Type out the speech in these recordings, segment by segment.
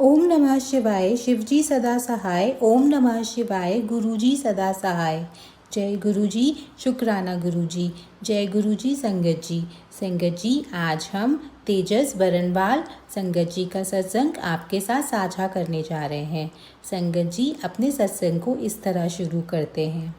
ओम नमः शिवाय। शिवजी सदा सहाय। ओम नमः शिवाय। गुरुजी सदा सहाय। जय गुरुजी। शुक्राना गुरुजी। जय गुरुजी। संगत जी। संगत जी, आज हम तेजस बरनवाल संगत जी का सत्संग आपके साथ साझा करने जा रहे हैं। संगत जी, अपने सत्संग को इस तरह शुरू करते हैं।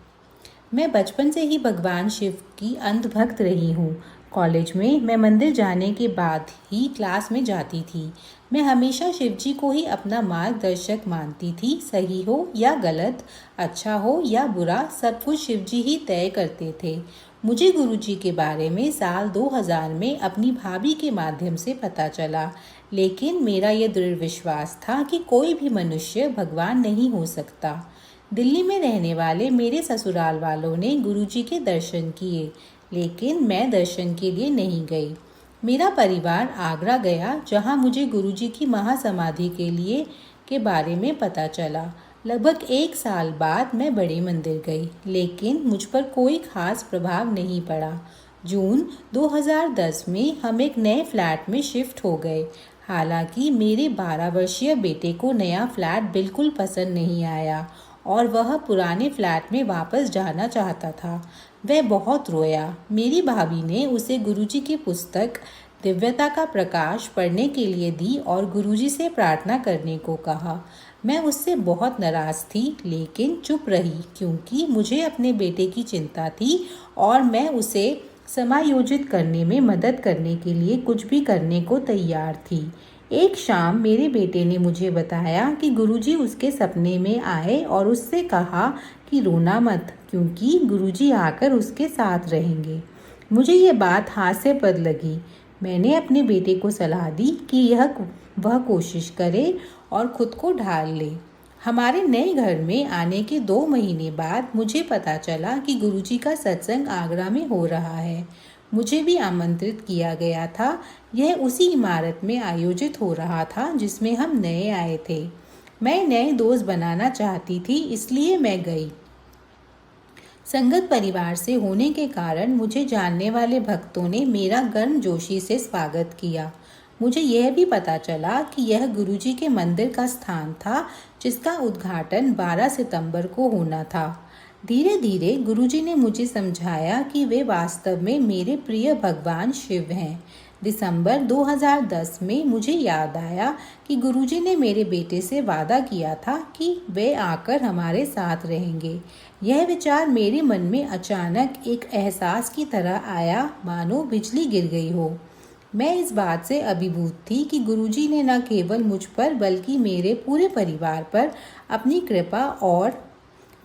मैं बचपन से ही भगवान शिव की अंधभक्त रही हूँ। कॉलेज में मैं मंदिर जाने के बाद ही क्लास में जाती थी। मैं हमेशा शिव जी को ही अपना मार्गदर्शक मानती थी। सही हो या गलत, अच्छा हो या बुरा, सब कुछ शिव जी ही तय करते थे। मुझे गुरु जी के बारे में साल 2000 में अपनी भाभी के माध्यम से पता चला, लेकिन मेरा यह दृढ़ विश्वास था कि कोई भी मनुष्य भगवान नहीं हो सकता। दिल्ली में रहने वाले मेरे ससुराल वालों ने गुरुजी के दर्शन किए, लेकिन मैं दर्शन के लिए नहीं गई। मेरा परिवार आगरा गया, जहां मुझे गुरुजी की महासमाधि के बारे में पता चला। लगभग 1 साल बाद मैं बड़े मंदिर गई, लेकिन मुझ पर कोई खास प्रभाव नहीं पड़ा। जून 2010 में हम एक नए फ्लैट में शिफ्ट हो गए। हालांकि मेरे 12 वर्षीय बेटे को नया फ्लैट बिल्कुल पसंद नहीं आया और वह पुराने फ्लैट में वापस जाना चाहता था। वह बहुत रोया। मेरी भाभी ने उसे गुरुजी की पुस्तक दिव्यता का प्रकाश पढ़ने के लिए दी और गुरुजी से प्रार्थना करने को कहा। मैं उससे बहुत नाराज थी, लेकिन चुप रही क्योंकि मुझे अपने बेटे की चिंता थी और मैं उसे समायोजित करने में मदद करने के लिए कुछ भी करने को तैयार थी। एक शाम मेरे बेटे ने मुझे बताया कि गुरुजी उसके सपने में आए और उससे कहा कि रोना मत, क्योंकि गुरुजी आकर उसके साथ रहेंगे। मुझे ये बात हास्यास्पद लगी। मैंने अपने बेटे को सलाह दी कि वह कोशिश करे और खुद को ढाल ले। हमारे नए घर में आने के 2 महीने बाद मुझे पता चला कि गुरुजी का सत्संग आगरा में हो रहा है। मुझे भी आमंत्रित किया गया था। यह उसी इमारत में आयोजित हो रहा था जिसमें हम नए आए थे। मैं नए दोस्त बनाना चाहती थी, इसलिए मैं गई। संगत परिवार से होने के कारण मुझे जानने वाले भक्तों ने मेरा गर्मजोशी से स्वागत किया। मुझे यह भी पता चला कि यह गुरुजी के मंदिर का स्थान था, जिसका उद्घाटन 12 सितंबर को होना था। धीरे धीरे गुरुजी ने मुझे समझाया कि वे वास्तव में मेरे प्रिय भगवान शिव हैं। दिसंबर 2010 में मुझे याद आया कि गुरुजी ने मेरे बेटे से वादा किया था कि वे आकर हमारे साथ रहेंगे। यह विचार मेरे मन में अचानक एक एहसास की तरह आया, मानो बिजली गिर गई हो। मैं इस बात से अभिभूत थी कि गुरुजी ने न केवल मुझ पर बल्कि मेरे पूरे परिवार पर अपनी कृपा और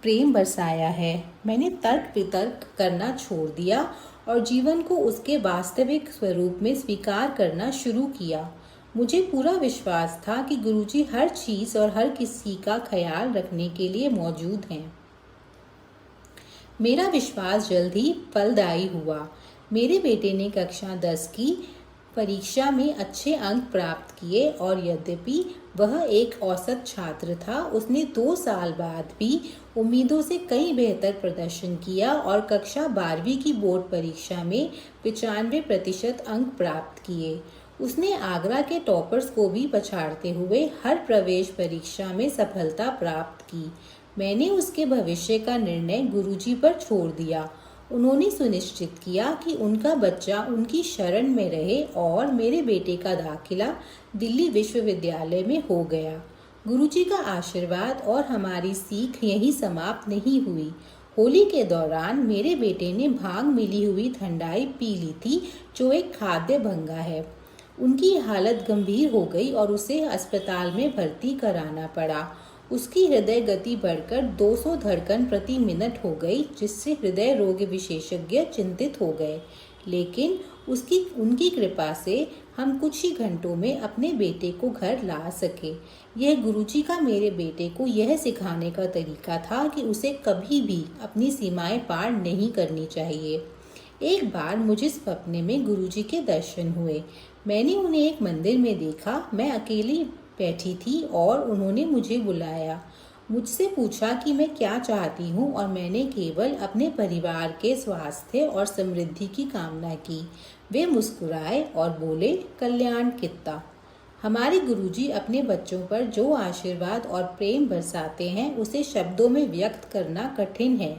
प्रेम बरसाया है। मैंने तर्क वितर्क करना छोड़ दिया और जीवन को उसके वास्तविक स्वरूप में स्वीकार करना शुरू किया। मुझे पूरा विश्वास था कि गुरुजी हर चीज़ और हर किसी का ख्याल रखने के लिए मौजूद हैं। मेरा विश्वास जल्द ही फलदायी हुआ। मेरे बेटे ने कक्षा 10 की परीक्षा में अच्छे अंक प्राप्त किए और यद्यपि वह एक औसत छात्र था, उसने 2 साल बाद भी उम्मीदों से कई बेहतर प्रदर्शन किया और कक्षा 12वीं की बोर्ड परीक्षा में 95% अंक प्राप्त किए। उसने आगरा के टॉपर्स को भी पछाड़ते हुए हर प्रवेश परीक्षा में सफलता प्राप्त की। मैंने उसके भविष्य का निर्णय गुरुजी पर छोड़ दिया। उन्होंने सुनिश्चित किया कि उनका बच्चा उनकी शरण में रहे और मेरे बेटे का दाखिला दिल्ली विश्वविद्यालय में हो गया। गुरुजी का आशीर्वाद और हमारी सीख यहीं समाप्त नहीं हुई। होली के दौरान मेरे बेटे ने भांग मिली हुई ठंडाई पी ली थी, जो एक खाद्य भंगा है। उनकी हालत गंभीर हो गई और उसे अस्पताल में भर्ती कराना पड़ा। उसकी हृदय गति बढ़कर 200 धड़कन प्रति मिनट हो गई, जिससे हृदय रोग विशेषज्ञ चिंतित हो गए। लेकिन उनकी कृपा से हम कुछ ही घंटों में अपने बेटे को घर ला सके। यह गुरुजी का मेरे बेटे को यह सिखाने का तरीका था कि उसे कभी भी अपनी सीमाएं पार नहीं करनी चाहिए। एक बार मुझे सपने में गुरुजी के दर्शन हुए। मैंने उन्हें एक मंदिर में देखा। मैं अकेली बैठी थी और उन्होंने मुझे बुलाया। मुझसे पूछा कि मैं क्या चाहती हूँ और मैंने केवल अपने परिवार के स्वास्थ्य और समृद्धि की कामना की। वे मुस्कुराए और बोले, कल्याण कित्ता। हमारे गुरुजी अपने बच्चों पर जो आशीर्वाद और प्रेम बरसाते हैं उसे शब्दों में व्यक्त करना कठिन है।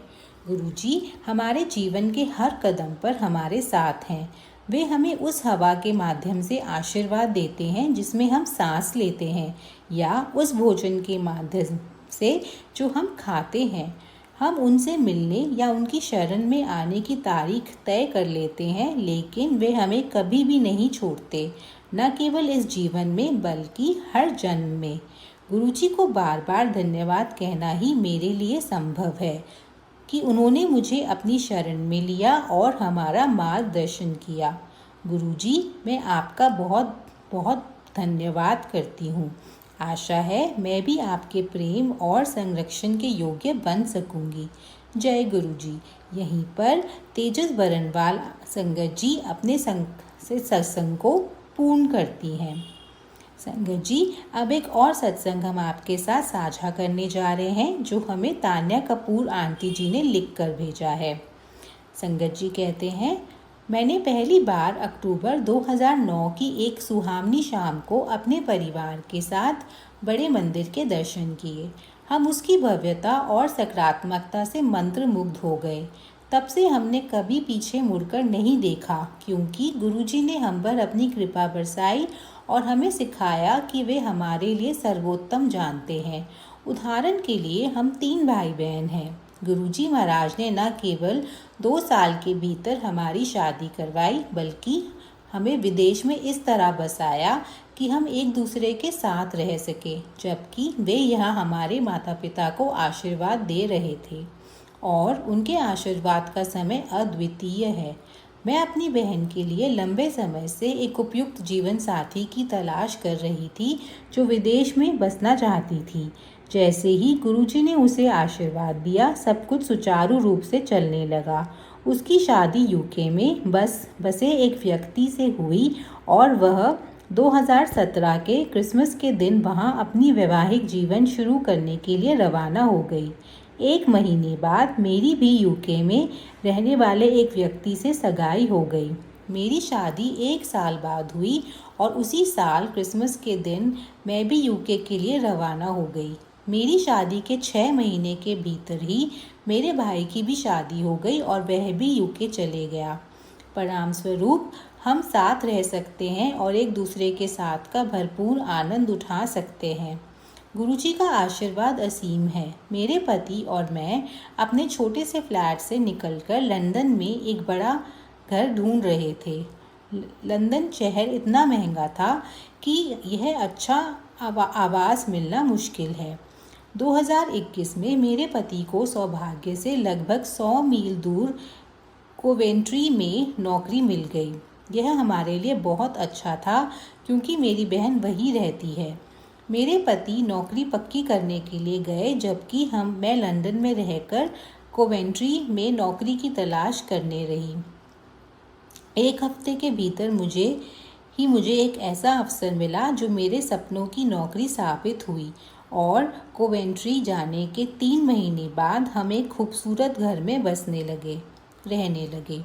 गुरुजी हमारे जीवन के हर कदम पर हमारे साथ हैं। वे हमें उस हवा के माध्यम से आशीर्वाद देते हैं जिसमें हम सांस लेते हैं, या उस भोजन के माध्यम से जो हम खाते हैं। हम उनसे मिलने या उनकी शरण में आने की तारीख तय कर लेते हैं, लेकिन वे हमें कभी भी नहीं छोड़ते, न केवल इस जीवन में बल्कि हर जन्म में। गुरुजी को बार बार धन्यवाद कहना ही मेरे लिए संभव है कि उन्होंने मुझे अपनी शरण में लिया और हमारा मार्गदर्शन किया। गुरुजी, मैं आपका बहुत बहुत धन्यवाद करती हूँ। आशा है मैं भी आपके प्रेम और संरक्षण के योग्य बन सकूंगी। जय गुरुजी। यहीं पर तेजस बरनवाल संगत जी अपने सत्संग को पूर्ण करती हैं। संगत जी, अब एक और सत्संग हम आपके साथ साझा करने जा रहे हैं जो हमें तान्या कपूर आंटी जी ने लिख कर भेजा है। संगत जी कहते हैं, मैंने पहली बार अक्टूबर 2009 की एक सुहावनी शाम को अपने परिवार के साथ बड़े मंदिर के दर्शन किए। हम उसकी भव्यता और सकारात्मकता से मंत्रमुग्ध हो गए। तब से हमने कभी पीछे मुड़कर नहीं देखा, क्योंकि गुरुजी ने हम पर अपनी कृपा बरसाई और हमें सिखाया कि वे हमारे लिए सर्वोत्तम जानते हैं। उदाहरण के लिए हम 3 भाई बहन हैं। गुरुजी महाराज ने न केवल 2 साल के भीतर हमारी शादी करवाई, बल्कि हमें विदेश में इस तरह बसाया कि हम एक दूसरे के साथ रह सके, जबकि वे यहाँ हमारे माता पिता को आशीर्वाद दे रहे थे और उनके आशीर्वाद का समय अद्वितीय है। मैं अपनी बहन के लिए लंबे समय से एक उपयुक्त जीवन साथी की तलाश कर रही थी जो विदेश में बसना चाहती थी। जैसे ही गुरुजी ने उसे आशीर्वाद दिया, सब कुछ सुचारू रूप से चलने लगा। उसकी शादी यूके में बसे एक व्यक्ति से हुई और वह 2017 के क्रिसमस के दिन वहां अपनी वैवाहिक जीवन शुरू करने के लिए रवाना हो गई। 1 महीने बाद मेरी भी यूके में रहने वाले एक व्यक्ति से सगाई हो गई। मेरी शादी 1 साल बाद हुई और उसी साल क्रिसमस के दिन मैं भी यूके के लिए रवाना हो गई। मेरी शादी के 6 महीने के भीतर ही मेरे भाई की भी शादी हो गई और वह भी यूके चले गया। परिणाम स्वरूप हम साथ रह सकते हैं और एक दूसरे के साथ का भरपूर आनंद उठा सकते हैं। गुरुजी का आशीर्वाद असीम है। मेरे पति और मैं अपने छोटे से फ्लैट से निकलकर लंदन में एक बड़ा घर ढूंढ रहे थे। लंदन शहर इतना महंगा था कि यह अच्छा आवास मिलना मुश्किल है। 2021 में मेरे पति को सौभाग्य से लगभग 100 मील दूर कोवेंट्री में नौकरी मिल गई। यह हमारे लिए बहुत अच्छा था क्योंकि मेरी बहन वहीं रहती है। मेरे पति नौकरी पक्की करने के लिए गए, जबकि मैं लंदन में रहकर कोवेंट्री में नौकरी की तलाश करने रही। 1 हफ्ते के भीतर मुझे एक ऐसा अवसर मिला जो मेरे सपनों की नौकरी साबित हुई और कोवेंट्री जाने के 3 महीने बाद हम एक खूबसूरत घर में रहने लगे।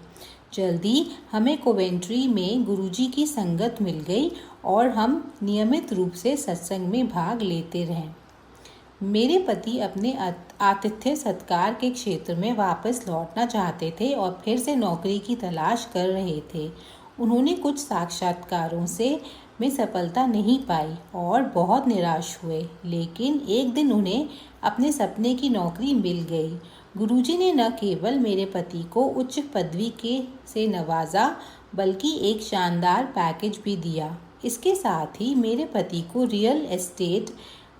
जल्दी हमें कोवेंट्री में गुरुजी की संगत मिल गई और हम नियमित रूप से सत्संग में भाग लेते रहे। मेरे पति अपने आतिथ्य सत्कार के क्षेत्र में वापस लौटना चाहते थे और फिर से नौकरी की तलाश कर रहे थे। उन्होंने कुछ साक्षात्कारों में सफलता नहीं पाई और बहुत निराश हुए, लेकिन एक दिन उन्हें अपने सपने की नौकरी मिल गई। गुरुजी ने न केवल मेरे पति को उच्च पदवी से नवाजा, बल्कि एक शानदार पैकेज भी दिया। इसके साथ ही मेरे पति को रियल एस्टेट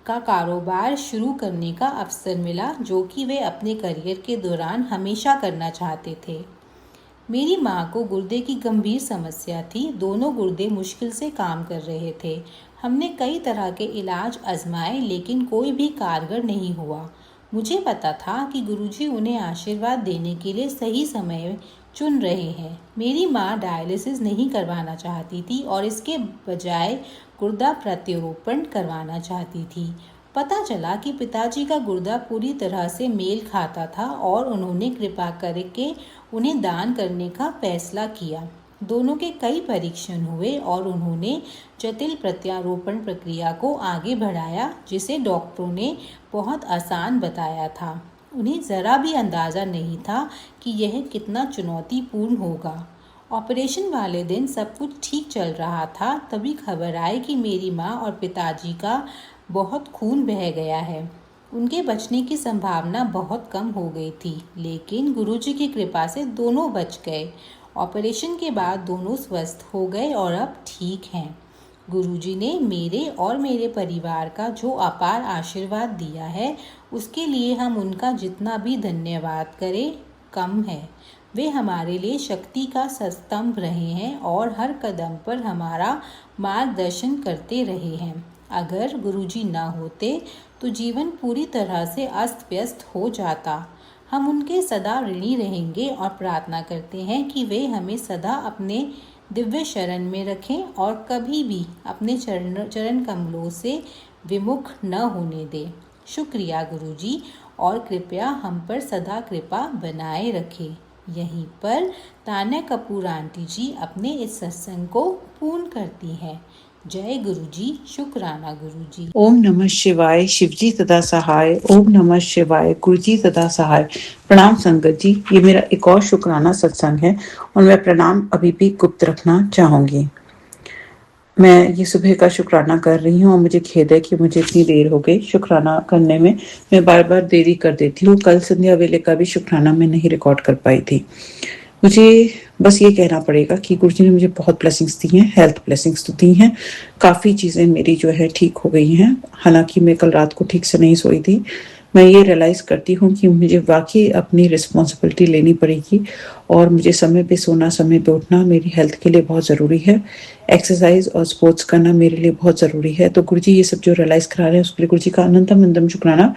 का कारोबार शुरू करने का अवसर मिला, जो कि वे अपने करियर के दौरान हमेशा करना चाहते थे। मेरी माँ को गुर्दे की गंभीर समस्या थी। दोनों गुर्दे मुश्किल से काम कर रहे थे। हमने कई तरह के इलाज आजमाए, लेकिन कोई भी कारगर नहीं हुआ। मुझे पता था कि गुरुजी उन्हें आशीर्वाद देने के लिए सही समय चुन रहे हैं। मेरी माँ डायलिसिस नहीं करवाना चाहती थी और इसके बजाय गुर्दा प्रत्यारोपण करवाना चाहती थी। पता चला कि पिताजी का गुर्दा पूरी तरह से मेल खाता था और उन्होंने कृपा करके उन्हें दान करने का फैसला किया। दोनों के कई परीक्षण हुए और उन्होंने जटिल प्रत्यारोपण प्रक्रिया को आगे बढ़ाया, जिसे डॉक्टरों ने बहुत आसान बताया था। उन्हें ज़रा भी अंदाज़ा नहीं था कि यह कितना चुनौतीपूर्ण होगा। ऑपरेशन वाले दिन सब कुछ ठीक चल रहा था, तभी खबर आई कि मेरी माँ और पिताजी का बहुत खून बह गया है। उनके बचने की संभावना बहुत कम हो गई थी, लेकिन गुरुजी की कृपा से दोनों बच गए। ऑपरेशन के बाद दोनों स्वस्थ हो गए और अब ठीक हैं। गुरुजी ने मेरे और मेरे परिवार का जो अपार आशीर्वाद दिया है, उसके लिए हम उनका जितना भी धन्यवाद करें कम है। वे हमारे लिए शक्ति का स्तंभ रहे हैं और हर कदम पर हमारा मार्गदर्शन करते रहे हैं। अगर गुरुजी न होते तो जीवन पूरी तरह से अस्त व्यस्त हो जाता। हम उनके सदा ऋणी रहेंगे और प्रार्थना करते हैं कि वे हमें सदा अपने दिव्य शरण में रखें और कभी भी अपने चरण कमलों से विमुख न होने दें। शुक्रिया गुरुजी, और कृपया हम पर सदा कृपा बनाए रखें। यहीं पर तान्या कपूर आंटी जी अपने इस सत्संग को पूर्ण करती हैं। जय गुरुजी, शुक्राना गुरुजी। ओम नमः शिवाय, शिवजी सदा सहाय। ओम नमः शिवाय, गुरुजी सदा सहाय। प्रणाम संगत जी, ये मेरा एक और शुक्राना सत्संग है और मैं प्रणाम अभी भी गुप्त रखना चाहूंगी। मैं ये सुबह का शुक्राना कर रही हूँ और मुझे खेद है कि मुझे इतनी देर हो गई शुक्राना करने में। मैं बार बार देरी कर देती हूँ। कल संध्या वेले का भी शुक्राना मैं नहीं रिकॉर्ड कर पाई थी। मुझे बस ये कहना पड़ेगा कि गुरुजी ने मुझे बहुत ब्लेसिंग्स दी हैं, हेल्थ ब्लेसिंग्स तो दी हैं। काफ़ी चीज़ें मेरी जो है ठीक हो गई हैं। हालांकि मैं कल रात को ठीक से नहीं सोई थी। मैं ये रियलाइज़ करती हूँ कि मुझे वाकई अपनी रिस्पॉन्सिबिलिटी लेनी पड़ेगी और मुझे समय पे सोना, समय पे उठना मेरी हेल्थ के लिए बहुत ज़रूरी है। एक्सरसाइज और स्पोर्ट्स करना मेरे लिए बहुत ज़रूरी है। तो गुरुजी ये सब जो रियलाइज़ करा रहे हैं उसके लिए गुरुजी का अनंतम अनंतम शुक्राना।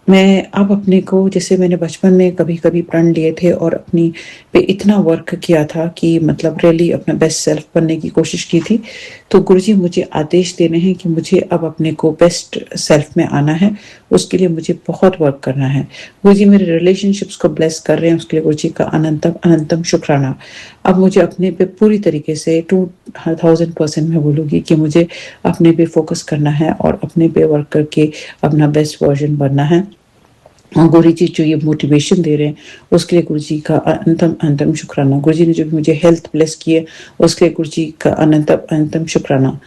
मैं अब अपने को, जैसे मैंने बचपन में कभी-कभी प्रण लिए थे और अपनी पे इतना वर्क किया था कि मतलब रियली अपना बेस्ट सेल्फ बनने की कोशिश की थी, तो गुरुजी मुझे आदेश दे रहे हैं कि मुझे अब अपने को बेस्ट सेल्फ में आना है। उसके लिए मुझे बहुत वर्क करना है। गुरुजी मेरे रिलेशनशिप्स को ब्लेस कर रहे हैं, उसके लिए गुरुजी का अनंतम अनंतम शुक्राना। अब मुझे अपने पे पूरी तरीके से 2000% मैं बोलूँगी कि मुझे अपने पे फोकस करना है और अपने पे वर्क करके अपना बेस्ट वर्जन बनना है। और गुरुजी जो ये मोटिवेशन दे रहे हैं उसके लिए गुरुजी का अनंतम अनंतम शुक्राना। गुरुजी ने जो भी मुझे हेल्थ ब्लेस की है उसके लिए गुरुजी का अनंतम अनंतम शुक्राना।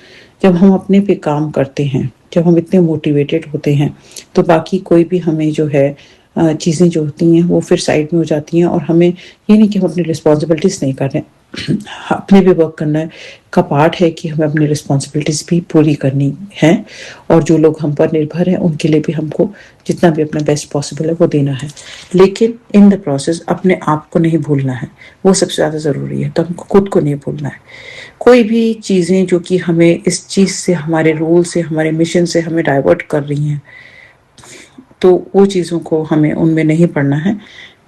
जब हम अपने पे काम करते हैं, जब हम इतने मोटिवेटेड होते हैं, तो बाकी कोई भी हमें जो है चीज़ें जो होती हैं वो फिर साइड में हो जाती हैं और हमें ये नहीं कि हम अपनी रिस्पॉन्सिबिलिटीज़ नहीं कर रहे हैं। अपने भी वर्क करना का पार्ट है कि हमें अपनी रिस्पॉन्सिबिलिटीज़ भी पूरी करनी है और जो लोग हम पर निर्भर हैं उनके लिए भी हमको जितना भी अपना बेस्ट पॉसिबल है वो देना है। लेकिन इन द प्रोसेस अपने आप को नहीं भूलना है, वो सबसे ज़्यादा ज़रूरी है। तो हमको खुद को नहीं भूलना है। कोई भी चीज़ें जो कि हमें इस चीज़ से, हमारे रोल से, हमारे मिशन से हमें डाइवर्ट कर रही हैं, तो वो चीज़ों को हमें उनमें नहीं पड़ना है।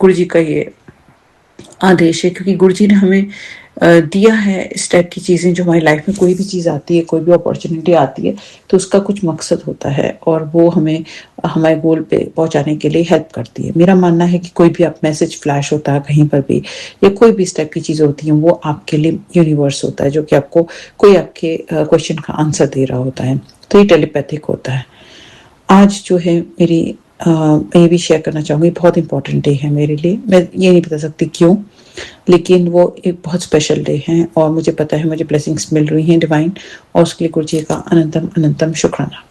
गुरुजी का ये आदेश है, क्योंकि गुरुजी ने हमें दिया है इस टाइप की चीज़ें। जो हमारी लाइफ में कोई भी चीज़ आती है, कोई भी अपॉर्चुनिटी आती है, तो उसका कुछ मकसद होता है और वो हमें हमारे गोल पे पहुंचाने के लिए हेल्प करती है। मेरा मानना है कि कोई भी आप मैसेज फ्लैश होता है कहीं पर भी, या कोई भी इस टाइप की चीज़ होती है, वो आपके लिए यूनिवर्स होता है, जो कि आपको कोई आपके क्वेश्चन का आंसर दे रहा होता है। तो ये टेलीपैथिक होता है। आज जो है मेरी मैं ये भी शेयर करना चाहूँगी, बहुत इंपॉर्टेंट डे है मेरे लिए। मैं ये नहीं बता सकती क्यों, लेकिन वो एक बहुत स्पेशल डे है और मुझे पता है मुझे ब्लेसिंग्स मिल रही हैं डिवाइन, और उसके लिए गुरुजी का अनंतम अनंतम शुक्राना।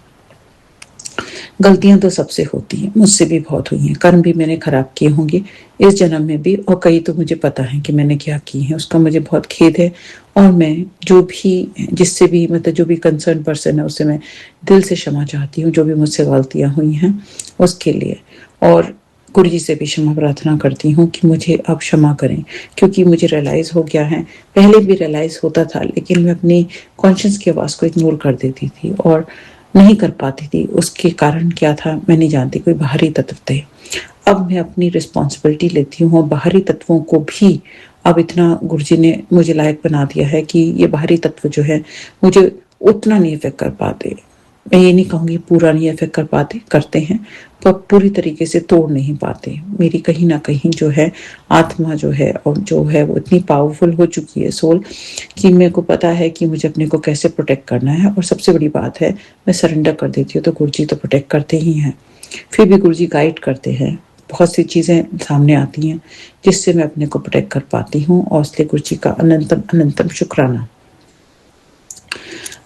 गलतियां तो सबसे होती हैं, मुझसे भी बहुत हुई हैं, कर्म भी मैंने खराब किए होंगे इस जन्म में भी, और कई तो मुझे पता है कि मैंने क्या की है, उसका मुझे बहुत खेद है। और मैं जो भी, जिससे भी, मतलब जो भी कंसर्न पर्सन है उससे मैं दिल से क्षमा चाहती हूँ, जो भी मुझसे गलतियां हुई हैं उसके लिए। और गुरुजी से भी क्षमा प्रार्थना करती हूँ कि मुझे अब क्षमा करें, क्योंकि मुझे रियलाइज़ हो गया है। पहले भी रियलाइज़ होता था, लेकिन मैं अपनी कॉन्शियस की आवाज़ को इग्नोर कर देती थी और नहीं कर पाती थी। उसके कारण क्या था मैं नहीं जानती, कोई बाहरी तत्व थे। अब मैं अपनी रिस्पॉन्सिबिलिटी लेती हूँ और बाहरी तत्वों को भी अब इतना गुरुजी ने मुझे लायक बना दिया है कि ये बाहरी तत्व जो है मुझे उतना नहीं इफेक्ट कर पाते। मैं ये नहीं कहूँगी पूरा नहीं अफेक्ट कर पाते, करते हैं, पर पूरी तरीके से तोड़ नहीं पाते। मेरी कहीं न कहीं जो है आत्मा जो है और जो है वो इतनी पावरफुल हो चुकी है सोल, कि मेरे को पता है कि मुझे अपने को कैसे प्रोटेक्ट करना है। और सबसे बड़ी बात है, मैं सरेंडर कर देती हूँ तो गुरुजी तो प्रोटेक्ट करते ही हैं। फिर भी गुरुजी गाइड करते हैं, बहुत सी चीज़ें सामने आती हैं जिससे मैं अपने को प्रोटेक्ट कर पाती हूँ, और इसलिए गुरुजी का अनंतम अनंतम शुक्राना।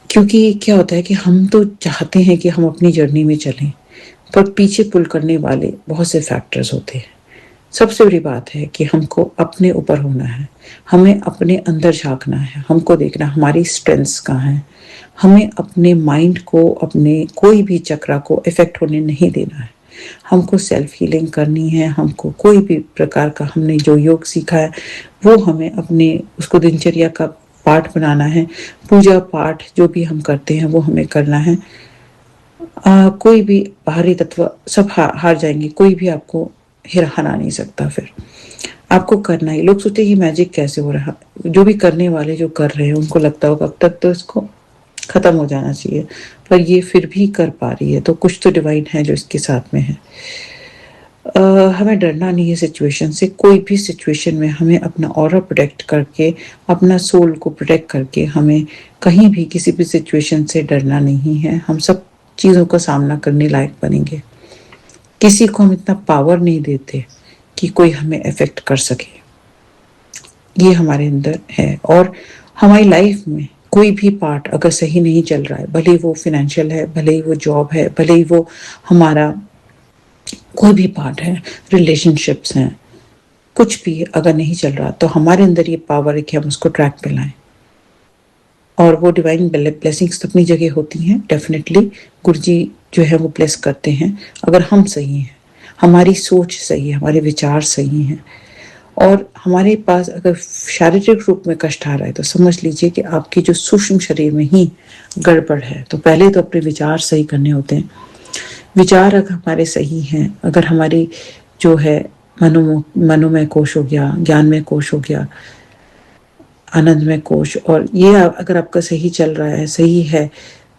क्योंकि क्या होता है कि हम तो चाहते हैं कि हम अपनी जर्नी में चलें, पर पीछे पुल करने वाले बहुत से फैक्टर्स होते हैं। सबसे बड़ी बात है कि हमको अपने ऊपर होना है, हमें अपने अंदर झाँकना है, हमको देखना हमारी स्ट्रेंथ्स कहाँ हैं। हमें अपने माइंड को, अपने कोई भी चक्रा को इफ़ेक्ट होने नहीं देना है। हमको सेल्फ हीलिंग करनी है, हमको कोई भी प्रकार का हमने जो योग सीखा है, वो हमें अपने उसको दिनचर्या का पार्ट बनाना है। पूजा पाठ जो भी हम करते हैं वो हमें करना है। कोई भी बाहरी तत्व सब हार जाएंगे, कोई भी आपको हरा नहीं सकता। फिर आपको करना ही। लोग सोचते हैं कि मैजिक कैसे हो रहा, जो भी करने वाले जो कर रहे हैं उनको लगता होगा अब तक तो इसको खत्म हो जाना चाहिए, पर ये फिर भी कर पा रही है, तो कुछ तो डिवाइन है जो इसके साथ में है। हमें डरना नहीं है सिचुएशन से। कोई भी सिचुएशन में हमें अपना ऑरा प्रोटेक्ट करके, अपना सोल को प्रोटेक्ट करके, हमें कहीं भी किसी भी सिचुएशन से डरना नहीं है। हम सब चीज़ों का सामना करने लायक बनेंगे। किसी को हम इतना पावर नहीं देते कि कोई हमें अफेक्ट कर सके, ये हमारे अंदर है। और हमारी लाइफ में कोई भी पार्ट अगर सही नहीं चल रहा है, भले ही वो फाइनेंशियल है, भले ही वो जॉब है, भले ही वो हमारा कोई भी पार्ट है, रिलेशनशिप्स हैं, कुछ भी अगर नहीं चल रहा, तो हमारे अंदर ये पावर है कि हम उसको ट्रैक पे लाएं। और वो डिवाइन ब्लेसिंग्स तो अपनी जगह होती हैं, डेफिनेटली गुरुजी जो है वो ब्लेस करते हैं अगर हम सही हैं, हमारी सोच सही है, हमारे विचार सही हैं। और हमारे पास अगर शारीरिक रूप में कष्ट आ रहा है तो समझ लीजिए कि आपके जो सूक्ष्म शरीर में ही गड़बड़ है। तो पहले तो अपने विचार सही करने होते हैं। विचार अगर हमारे सही हैं, अगर हमारी जो है मनोमय कोश हो गया, ज्ञानमय कोश हो गया, आनंदमय कोश, और ये अगर आपका सही चल रहा है, सही है,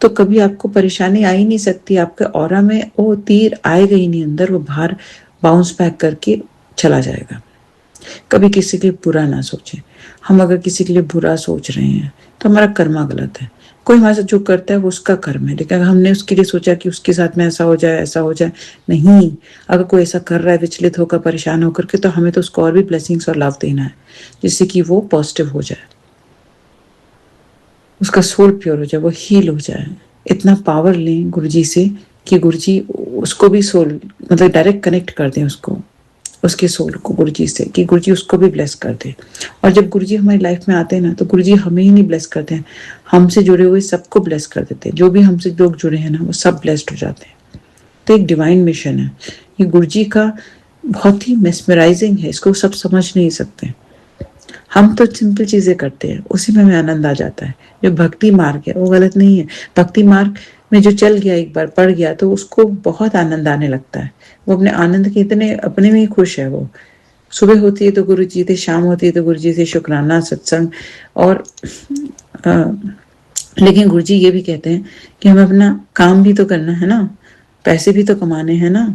तो कभी आपको परेशानी आ ही नहीं सकती। आपके ऑरा में वो तीर आएगा ही नहीं अंदर, वो बाहर बाउंस बैक करके चला जाएगा। कभी किसी के लिए बुरा ना सोचें। हम अगर किसी के लिए बुरा सोच रहे हैं तो हमारा कर्मा गलत है। कोई हमारे साथ जो करता है वो उसका कर्म है, लेकिन अगर हमने उसके लिए सोचा कि उसके साथ में ऐसा हो जाए, ऐसा हो जाए, नहीं। अगर कोई ऐसा कर रहा है विचलित होकर, परेशान होकर के, तो हमें तो उसको और भी ब्लेसिंग्स और लव देना है, जिससे कि वो पॉजिटिव हो जाए, उसका सोल प्योर हो जाए, वो हील हो जाए। इतना पावर लें गुरुजी से कि गुरुजी उसको भी सोल मतलब डायरेक्ट कनेक्ट कर दें उसको, उसके सोल को गुरुजी से, कि गुरुजी उसको भी ब्लेस कर दे। और जब गुरुजी हमारी लाइफ में आते हैं ना, तो गुरुजी हमें ही नहीं ब्लेस करते हैं, हमसे जुड़े हुए सबको ब्लेस कर देते हैं। जो भी हमसे लोग जुड़े हैं ना, वो सब ब्लेस्ड हो जाते हैं। तो एक डिवाइन मिशन है ये गुरुजी का, बहुत ही मेस्मराइजिंग है, इसको सब समझ नहीं सकते। हम तो सिंपल चीजें करते हैं, उसी में हमें आनंद आ जाता है। जो भक्ति मार्ग है वो गलत नहीं है। भक्ति मार्ग में जो चल गया, एक बार पढ़ गया, तो उसको बहुत आनंद आने लगता है। वो अपने आनंद के इतने अपने में ही खुश है। वो सुबह होती है तो गुरु जी थे, शाम होती है तो गुरु जी से शुक्राना, सत्संग। और लेकिन गुरु जी ये भी कहते हैं कि हमें अपना काम भी तो करना है ना, पैसे भी तो कमाने हैं ना,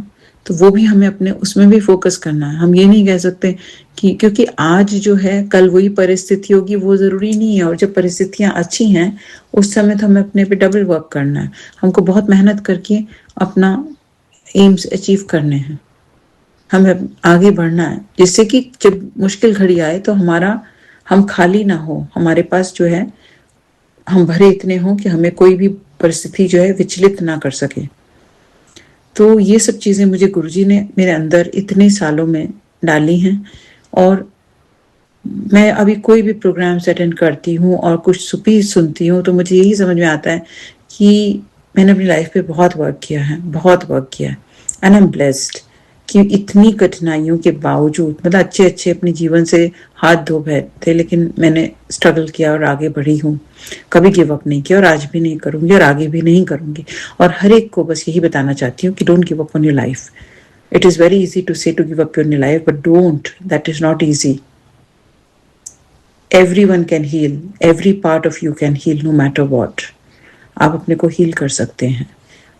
तो वो भी हमें अपने उसमें भी फोकस करना है। हम ये नहीं कह सकते कि क्योंकि आज जो है कल वही परिस्थिति होगी, वो जरूरी नहीं है। और जब परिस्थितियां अच्छी हैं उस समय तो हमें अपने पे डबल वर्क करना है, हमको बहुत मेहनत करके अपना एम्स अचीव करने हैं, हमें आगे बढ़ना है, जिससे कि जब मुश्किल घड़ी आए तो हम खाली ना हो, हमारे पास जो है हम भरे इतने हों कि हमें कोई भी परिस्थिति जो है विचलित ना कर सके। तो ये सब चीज़ें मुझे गुरुजी ने मेरे अंदर इतने सालों में डाली हैं। और मैं अभी कोई भी प्रोग्राम्स अटेंड करती हूँ और कुछ सुपी सुनती हूँ, तो मुझे यही समझ में आता है कि मैंने अपनी लाइफ पे बहुत वर्क किया है, बहुत वर्क किया है। एंड आई एम ब्लेस्ड कि इतनी कठिनाइयों के बावजूद, मतलब अच्छे अपने जीवन से हाथ धो बैठे, लेकिन मैंने स्ट्रगल किया और आगे बढ़ी हूँ। कभी गिव अप नहीं किया और आज भी नहीं करूँगी और आगे भी नहीं करूँगी। और हर एक को बस यही बताना चाहती हूँ कि don't give up on your life. It is very easy to say to give up on your life, but don't, that is not easy. Everyone can heal, every part of you can heal no matter what. आप अपने को heal कर सकते हैं।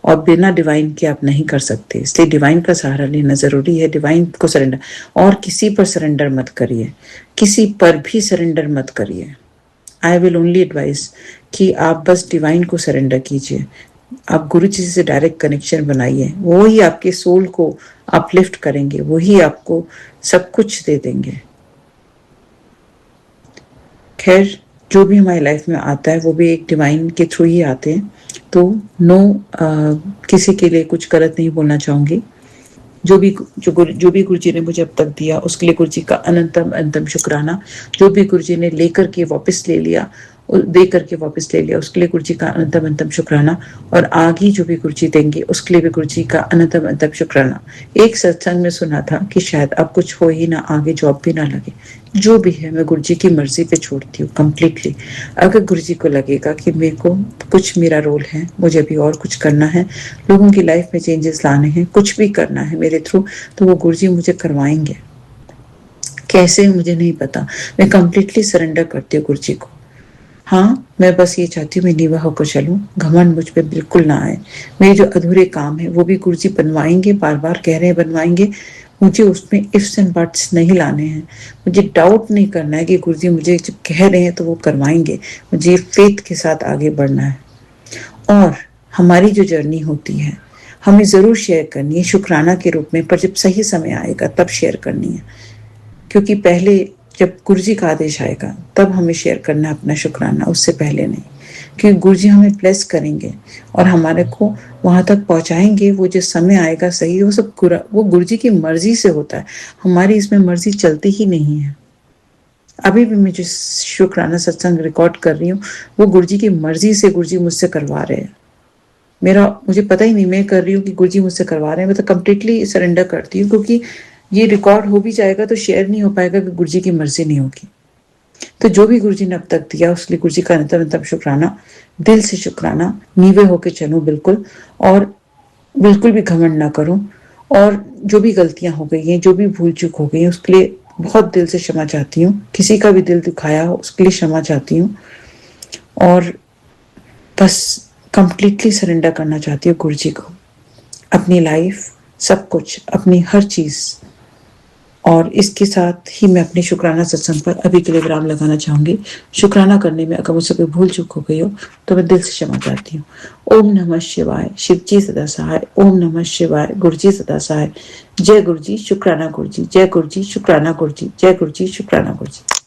और बिना divine के आप नहीं कर सकते, इसलिए डिवाइन का सहारा लेना ज़रूरी है। डिवाइन को सरेंडर, और किसी पर सरेंडर मत करिए, किसी पर भी सरेंडर मत करिए। आई विल ओनली एडवाइस कि आप बस डिवाइन को सरेंडर कीजिए, आप गुरु जी से डायरेक्ट कनेक्शन बनाइए, वो ही आपके सोल को अपलिफ्ट करेंगे, वही आपको सब कुछ दे देंगे। खैर, जो भी हमारी लाइफ में आता है वो भी एक डिवाइन के थ्रू ही आते हैं, तो किसी के लिए कुछ गलत नहीं बोलना चाहूँगी। जो भी गुरु जी ने मुझे अब तक दिया उसके लिए गुरु जी का अनंतम शुक्राना। जो भी गुरु जी ने लेकर के वापस ले लिया, दे करके वापस ले लिया, उसके लिए गुरु जी का अनंतम शुक्राना। और आगे जो भी गुरु जी देंगे उसके लिए भी गुरु जी का अनंतम शुक्राना। एक सत्संग में सुना था कि शायद अब कुछ हो ही ना, आगे जॉब भी ना लगे, जो भी है मैं गुरु जी की मर्जी पे छोड़ती हूँ कंप्लीटली। अगर गुरु जी को लगेगा कि मेरे को कुछ मेरा रोल है, मुझे अभी और कुछ करना है, लोगों की लाइफ में चेंजेस लाने हैं, कुछ भी करना है मेरे थ्रू, तो वो गुरु जी मुझे करवाएंगे। कैसे मुझे नहीं पता, मैं कंप्लीटली सरेंडर करती हूँ गुरु जी को। हाँ, मैं बस ये चाहती हूँ मैं नीवा होकर चलूँ, घमंड मुझ पे बिल्कुल ना आए। मेरे जो अधूरे काम है वो भी गुरु जी बनवाएंगे, बार बार कह रहे हैं बनवाएंगे। मुझे उसमें इफ्स एंड बट्स नहीं लाने हैं, मुझे डाउट नहीं करना है कि गुरु जी मुझे जब कह रहे हैं तो वो करवाएंगे। मुझे फेथ के साथ आगे बढ़ना है। और हमारी जो जर्नी होती है हमें ज़रूर शेयर करनी है शुक्राना के रूप में, पर जब सही समय आएगा तब शेयर करनी है, क्योंकि पहले जब गुरु जी का आदेश आएगा तब हमें शेयर करना है अपना शुक्राना, उससे पहले नहीं। क्योंकि गुरु जी हमें ब्लेस करेंगे और हमारे को वहां तक पहुंचाएंगे। वो जो समय आएगा सही, वो सब वो गुरु जी की मर्जी से होता है, हमारी इसमें मर्जी चलती ही नहीं है। अभी भी मैं जो शुक्राना सत्संग रिकॉर्ड कर रही हूँ वो गुरु जी की मर्जी से गुरु जी मुझसे करवा रहे हैं। मुझे पता ही नहीं मैं कर रही हूँ कि गुरु जी मुझसे करवा रहे हैं। मैं तो कंप्लीटली सरेंडर करती हूँ, क्योंकि ये रिकॉर्ड हो भी जाएगा तो शेयर नहीं हो पाएगा कि गुरु जी की मर्जी नहीं होगी। तो जो भी गुरु जी ने अब तक दिया उसके लिए गुरु जी का अनंतम शुक्राना, दिल से शुक्राना। नीवे होके चलूं बिल्कुल, और बिल्कुल भी घमंड ना करूं। और जो भी गलतियां हो गई हैं, जो भी भूल चूक हो गई है, उसके लिए बहुत दिल से क्षमा चाहती हूँ। किसी का भी दिल दुखाया हो उसके लिए क्षमा चाहती हूँ, और बस कंप्लीटली सरेंडर करना चाहती हूँ गुरु जी को, अपनी लाइफ, सब कुछ, अपनी हर चीज़। और इसके साथ ही मैं अपने शुक्राना सत्संग पर अभी के लिए विराम लगाना चाहूंगी। शुक्राना करने में अगर मुझसे कोई भूल चूक हो गई हो तो मैं दिल से क्षमा चाहती हूँ। ओम नमः शिवाय, शिव जी सदा सहाय। ओम नमः शिवाय, गुरु जी सदा सहाय। जय गुरु जी, शुक्राना गुरु जी। जय गुरु जी, शुक्राना गुरु जी। जय गुरु जी, शुक्राना गुरु जी।